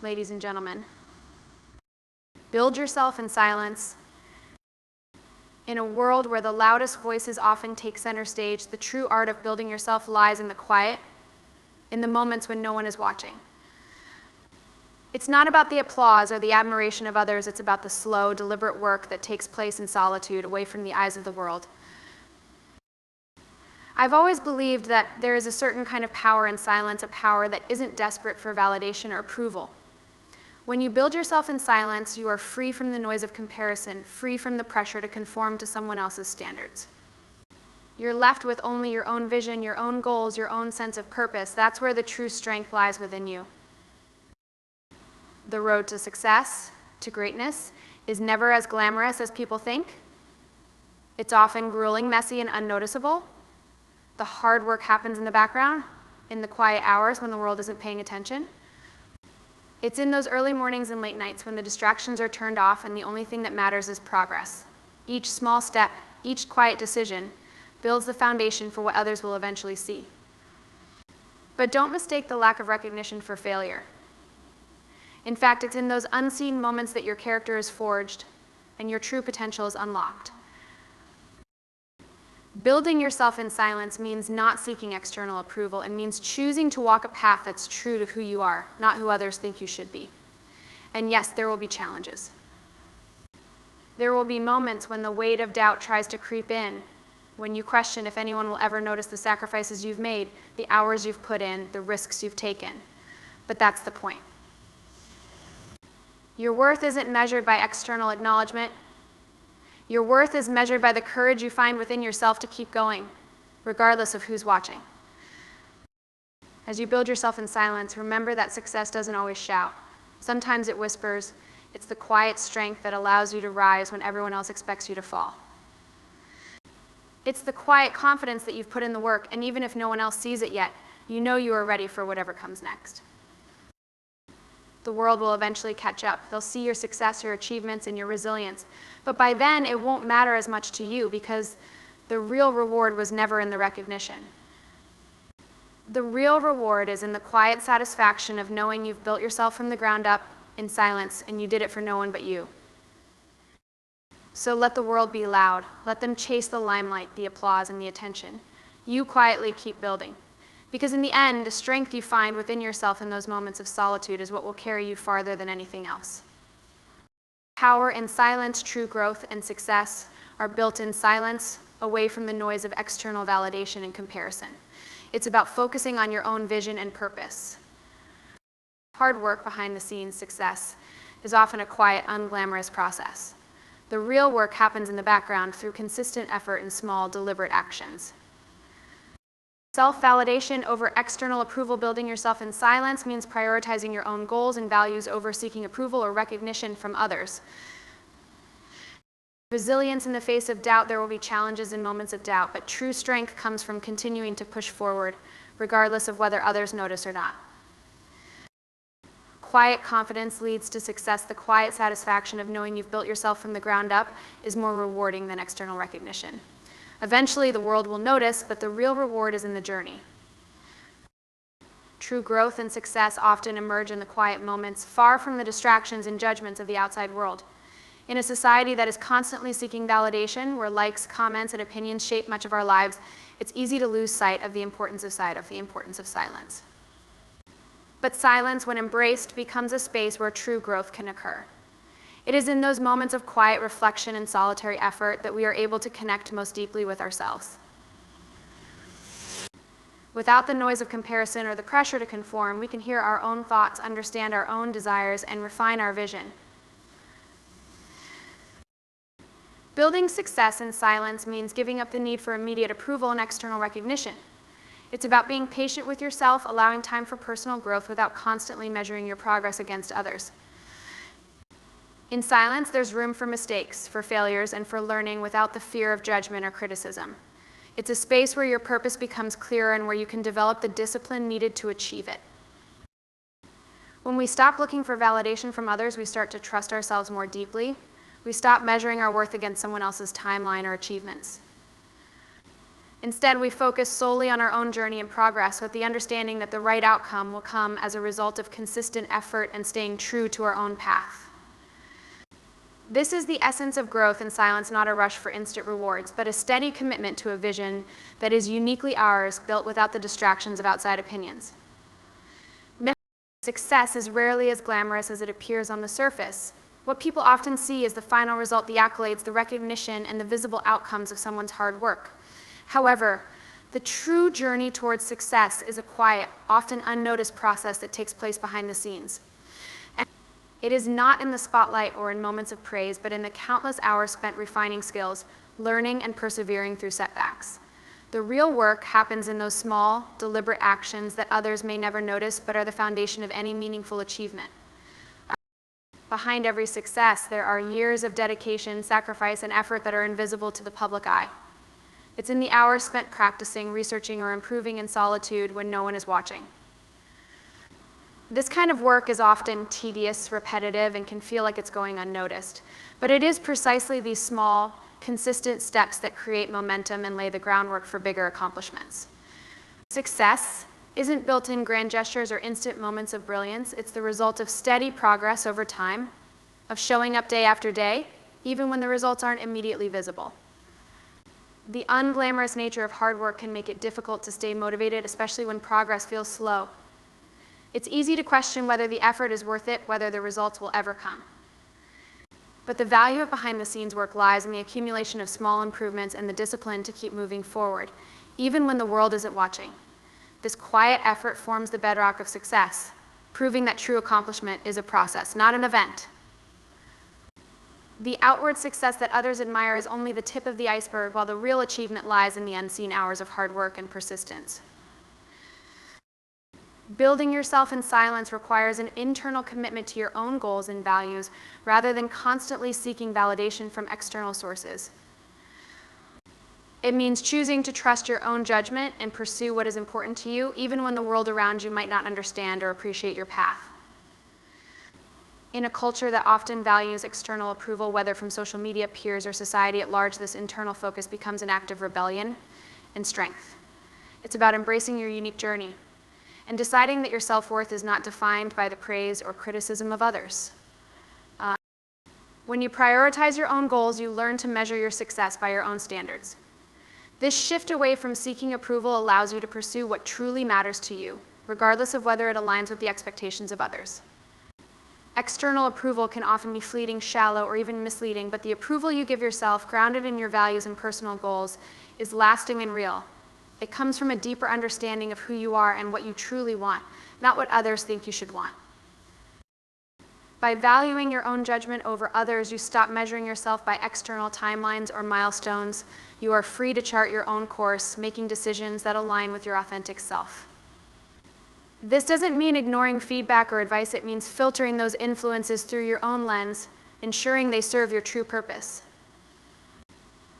ladies and gentlemen. Build yourself in silence. In a world where the loudest voices often take center stage, the true art of building yourself lies in the quiet, in the moments when no one is watching. It's not about the applause or the admiration of others, it's about the slow, deliberate work that takes place in solitude, away from the eyes of the world. I've always believed that there is a certain kind of power in silence, a power that isn't desperate for validation or approval. When you build yourself in silence, you are free from the noise of comparison, free from the pressure to conform to someone else's standards. You're left with only your own vision, your own goals, your own sense of purpose. That's where the true strength lies within you. The road to success, to greatness, is never as glamorous as people think. It's often grueling, messy, and unnoticeable. The hard work happens in the background, in the quiet hours when the world isn't paying attention. It's in those early mornings and late nights when the distractions are turned off and the only thing that matters is progress. Each small step, each quiet decision builds the foundation for what others will eventually see. But don't mistake the lack of recognition for failure. In fact, it's in those unseen moments that your character is forged and your true potential is unlocked. Building yourself in silence means not seeking external approval. It means choosing to walk a path that's true to who you are, not who others think you should be. And yes, there will be challenges. There will be moments when the weight of doubt tries to creep in, when you question if anyone will ever notice the sacrifices you've made, the hours you've put in, the risks you've taken. But that's the point. Your worth isn't measured by external acknowledgement. Your worth is measured by the courage you find within yourself to keep going, regardless of who's watching. As you build yourself in silence, remember that success doesn't always shout. Sometimes it whispers. It's the quiet strength that allows you to rise when everyone else expects you to fall. It's the quiet confidence that you've put in the work, and even if no one else sees it yet, you know you are ready for whatever comes next. The world will eventually catch up. They'll see your success, your achievements, and your resilience. But by then, it won't matter as much to you because the real reward was never in the recognition. The real reward is in the quiet satisfaction of knowing you've built yourself from the ground up in silence, and you did it for no one but you. So let the world be loud. Let them chase the limelight, the applause, and the attention. You quietly keep building. Because in the end, the strength you find within yourself in those moments of solitude is what will carry you farther than anything else. Power in silence, true growth, and success are built in silence, away from the noise of external validation and comparison. It's about focusing on your own vision and purpose. Hard work behind the scenes success is often a quiet, unglamorous process. The real work happens in the background through consistent effort and small, deliberate actions. Self-validation over external approval. Building yourself in silence means prioritizing your own goals and values over seeking approval or recognition from others. Resilience in the face of doubt. There will be challenges and moments of doubt, but true strength comes from continuing to push forward, regardless of whether others notice or not. Quiet confidence leads to success. The quiet satisfaction of knowing you've built yourself from the ground up is more rewarding than external recognition. Eventually, the world will notice, but the real reward is in the journey. True growth and success often emerge in the quiet moments, far from the distractions and judgments of the outside world. In a society that is constantly seeking validation, where likes, comments, and opinions shape much of our lives, it's easy to lose sight of the importance of silence. But silence, when embraced, becomes a space where true growth can occur. It is in those moments of quiet reflection and solitary effort that we are able to connect most deeply with ourselves. Without the noise of comparison or the pressure to conform, we can hear our own thoughts, understand our own desires, and refine our vision. Building success in silence means giving up the need for immediate approval and external recognition. It's about being patient with yourself, allowing time for personal growth without constantly measuring your progress against others. In silence, there's room for mistakes, for failures, and for learning without the fear of judgment or criticism. It's a space where your purpose becomes clearer and where you can develop the discipline needed to achieve it. When we stop looking for validation from others, we start to trust ourselves more deeply. We stop measuring our worth against someone else's timeline or achievements. Instead, we focus solely on our own journey and progress with the understanding that the right outcome will come as a result of consistent effort and staying true to our own path. This is the essence of growth in silence, not a rush for instant rewards, but a steady commitment to a vision that is uniquely ours, built without the distractions of outside opinions. Success is rarely as glamorous as it appears on the surface. What people often see is the final result, the accolades, the recognition, and the visible outcomes of someone's hard work. However, the true journey towards success is a quiet, often unnoticed process that takes place behind the scenes. And it is not in the spotlight or in moments of praise, but in the countless hours spent refining skills, learning, and persevering through setbacks. The real work happens in those small, deliberate actions that others may never notice, but are the foundation of any meaningful achievement. Behind every success, there are years of dedication, sacrifice, and effort that are invisible to the public eye. It's in the hours spent practicing, researching, or improving in solitude when no one is watching. This kind of work is often tedious, repetitive, and can feel like it's going unnoticed. But it is precisely these small, consistent steps that create momentum and lay the groundwork for bigger accomplishments. Success isn't built in grand gestures or instant moments of brilliance. It's the result of steady progress over time, of showing up day after day, even when the results aren't immediately visible. The unglamorous nature of hard work can make it difficult to stay motivated, especially when progress feels slow. It's easy to question whether the effort is worth it, whether the results will ever come. But the value of behind-the-scenes work lies in the accumulation of small improvements and the discipline to keep moving forward, even when the world isn't watching. This quiet effort forms the bedrock of success, proving that true accomplishment is a process, not an event. The outward success that others admire is only the tip of the iceberg, while the real achievement lies in the unseen hours of hard work and persistence. Building yourself in silence requires an internal commitment to your own goals and values, rather than constantly seeking validation from external sources. It means choosing to trust your own judgment and pursue what is important to you, even when the world around you might not understand or appreciate your path. In a culture that often values external approval, whether from social media, peers, or society at large, this internal focus becomes an act of rebellion and strength. It's about embracing your unique journey and deciding that your self-worth is not defined by the praise or criticism of others. When you prioritize your own goals, you learn to measure your success by your own standards. This shift away from seeking approval allows you to pursue what truly matters to you, regardless of whether it aligns with the expectations of others. External approval can often be fleeting, shallow, or even misleading, but the approval you give yourself, grounded in your values and personal goals, is lasting and real. It comes from a deeper understanding of who you are and what you truly want, not what others think you should want. By valuing your own judgment over others, you stop measuring yourself by external timelines or milestones. You are free to chart your own course, making decisions that align with your authentic self. This doesn't mean ignoring feedback or advice. It means filtering those influences through your own lens, ensuring they serve your true purpose.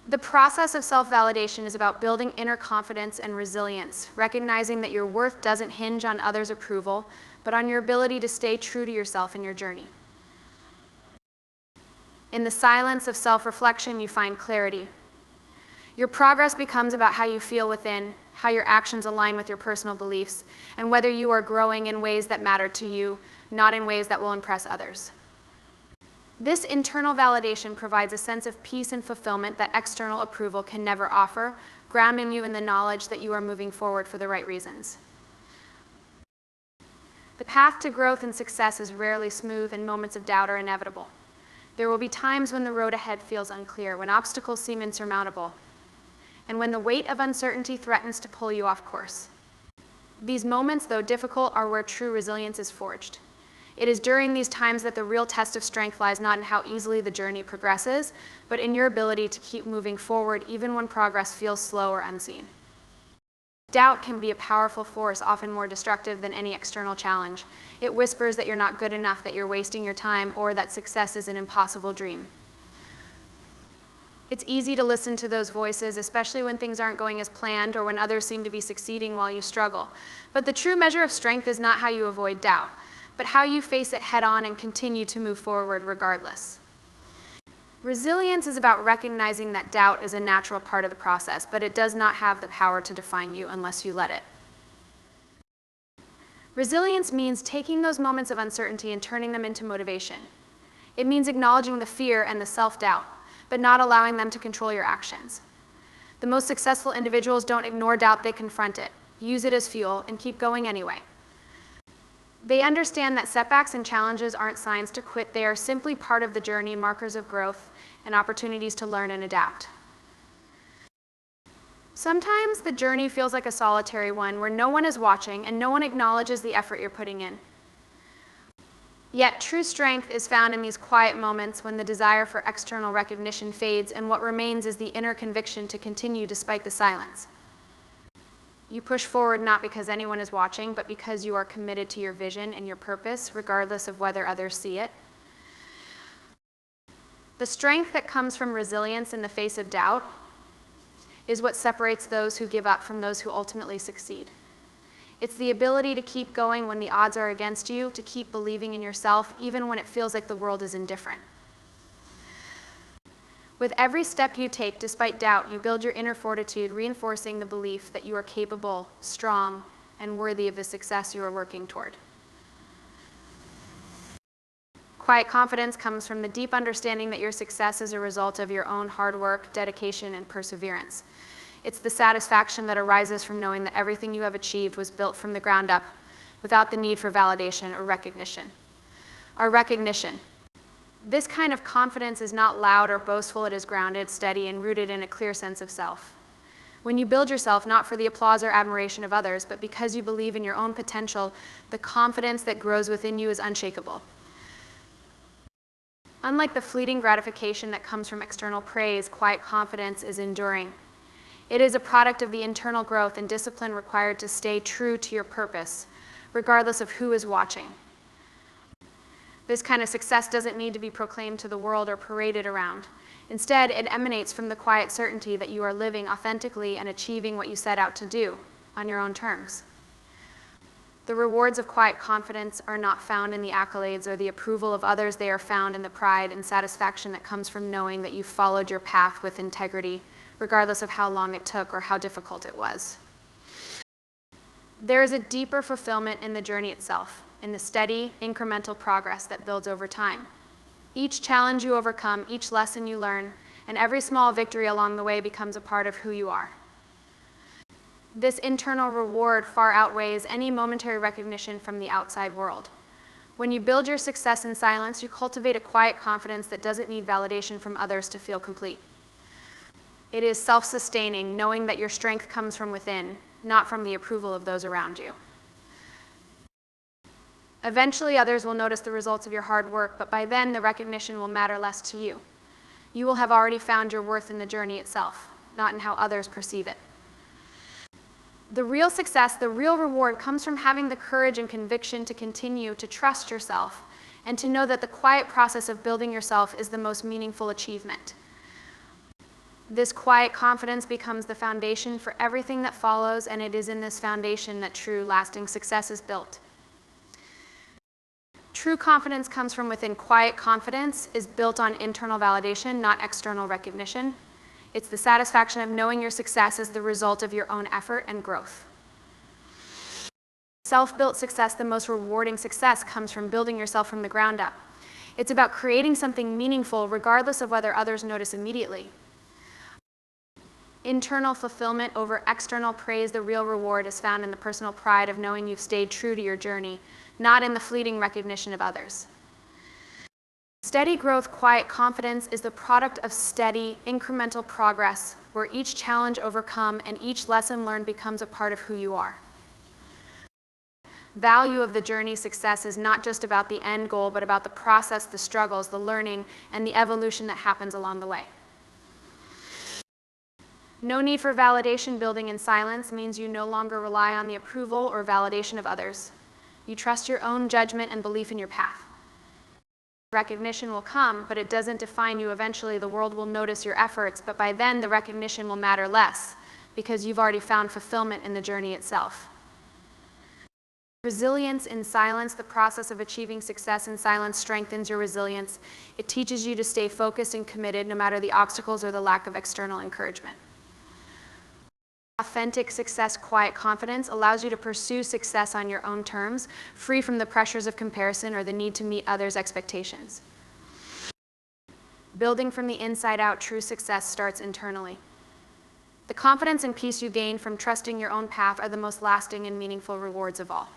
The process of self-validation is about building inner confidence and resilience, recognizing that your worth doesn't hinge on others' approval, but on your ability to stay true to yourself in your journey. In the silence of self-reflection, you find clarity. Your progress becomes about how you feel within, how your actions align with your personal beliefs, and whether you are growing in ways that matter to you, not in ways that will impress others. This internal validation provides a sense of peace and fulfillment that external approval can never offer, grounding you in the knowledge that you are moving forward for the right reasons. The path to growth and success is rarely smooth, and moments of doubt are inevitable. There will be times when the road ahead feels unclear, when obstacles seem insurmountable, and when the weight of uncertainty threatens to pull you off course. These moments, though difficult, are where true resilience is forged. It is during these times that the real test of strength lies not in how easily the journey progresses, but in your ability to keep moving forward even when progress feels slow or unseen. Doubt can be a powerful force, often more destructive than any external challenge. It whispers that you're not good enough, that you're wasting your time, or that success is an impossible dream. It's easy to listen to those voices, especially when things aren't going as planned or when others seem to be succeeding while you struggle. But the true measure of strength is not how you avoid doubt, but how you face it head on and continue to move forward regardless. Resilience is about recognizing that doubt is a natural part of the process, but it does not have the power to define you unless you let it. Resilience means taking those moments of uncertainty and turning them into motivation. It means acknowledging the fear and the self-doubt, but not allowing them to control your actions. The most successful individuals don't ignore doubt, they confront it, use it as fuel, and keep going anyway. They understand that setbacks and challenges aren't signs to quit, they are simply part of the journey, markers of growth, and opportunities to learn and adapt. Sometimes the journey feels like a solitary one where no one is watching and no one acknowledges the effort you're putting in. Yet true strength is found in these quiet moments when the desire for external recognition fades and what remains is the inner conviction to continue despite the silence. You push forward not because anyone is watching, but because you are committed to your vision and your purpose, regardless of whether others see it. The strength that comes from resilience in the face of doubt is what separates those who give up from those who ultimately succeed. It's the ability to keep going when the odds are against you, to keep believing in yourself, even when it feels like the world is indifferent. With every step you take, despite doubt, you build your inner fortitude, reinforcing the belief that you are capable, strong, and worthy of the success you are working toward. Quiet confidence comes from the deep understanding that your success is a result of your own hard work, dedication, and perseverance. It's the satisfaction that arises from knowing that everything you have achieved was built from the ground up, without the need for validation or recognition. Our recognition. This kind of confidence is not loud or boastful, it is grounded, steady, and rooted in a clear sense of self. When you build yourself not for the applause or admiration of others, but because you believe in your own potential, the confidence that grows within you is unshakable. Unlike the fleeting gratification that comes from external praise, quiet confidence is enduring. It is a product of the internal growth and discipline required to stay true to your purpose, regardless of who is watching. This kind of success doesn't need to be proclaimed to the world or paraded around. Instead, it emanates from the quiet certainty that you are living authentically and achieving what you set out to do on your own terms. The rewards of quiet confidence are not found in the accolades or the approval of others. They are found in the pride and satisfaction that comes from knowing that you followed your path with integrity, regardless of how long it took or how difficult it was. There is a deeper fulfillment in the journey itself, in the steady, incremental progress that builds over time. Each challenge you overcome, each lesson you learn, and every small victory along the way becomes a part of who you are. This internal reward far outweighs any momentary recognition from the outside world. When you build your success in silence, you cultivate a quiet confidence that doesn't need validation from others to feel complete. It is self-sustaining, knowing that your strength comes from within, not from the approval of those around you. Eventually, others will notice the results of your hard work, but by then, the recognition will matter less to you. You will have already found your worth in the journey itself, not in how others perceive it. The real success, the real reward, comes from having the courage and conviction to continue to trust yourself and to know that the quiet process of building yourself is the most meaningful achievement. This quiet confidence becomes the foundation for everything that follows, and it is in this foundation that true, lasting success is built. True confidence comes from within. Quiet confidence is built on internal validation, not external recognition. It's the satisfaction of knowing your success is the result of your own effort and growth. Self-built success, the most rewarding success, comes from building yourself from the ground up. It's about creating something meaningful regardless of whether others notice immediately. Internal fulfillment over external praise, the real reward is found in the personal pride of knowing you've stayed true to your journey, not in the fleeting recognition of others. Steady growth, quiet confidence is the product of steady, incremental progress where each challenge overcome and each lesson learned becomes a part of who you are. Value of the journey success is not just about the end goal, but about the process, the struggles, the learning, and the evolution that happens along the way. No need for validation. Building in silence means you no longer rely on the approval or validation of others. You trust your own judgment and belief in your path. Recognition will come, but it doesn't define you. Eventually, the world will notice your efforts, but by then, the recognition will matter less because you've already found fulfillment in the journey itself. Resilience in silence, the process of achieving success in silence strengthens your resilience. It teaches you to stay focused and committed no matter the obstacles or the lack of external encouragement. Authentic success, quiet confidence allows you to pursue success on your own terms, free from the pressures of comparison or the need to meet others' expectations. Building from the inside out, true success starts internally. The confidence and peace you gain from trusting your own path are the most lasting and meaningful rewards of all.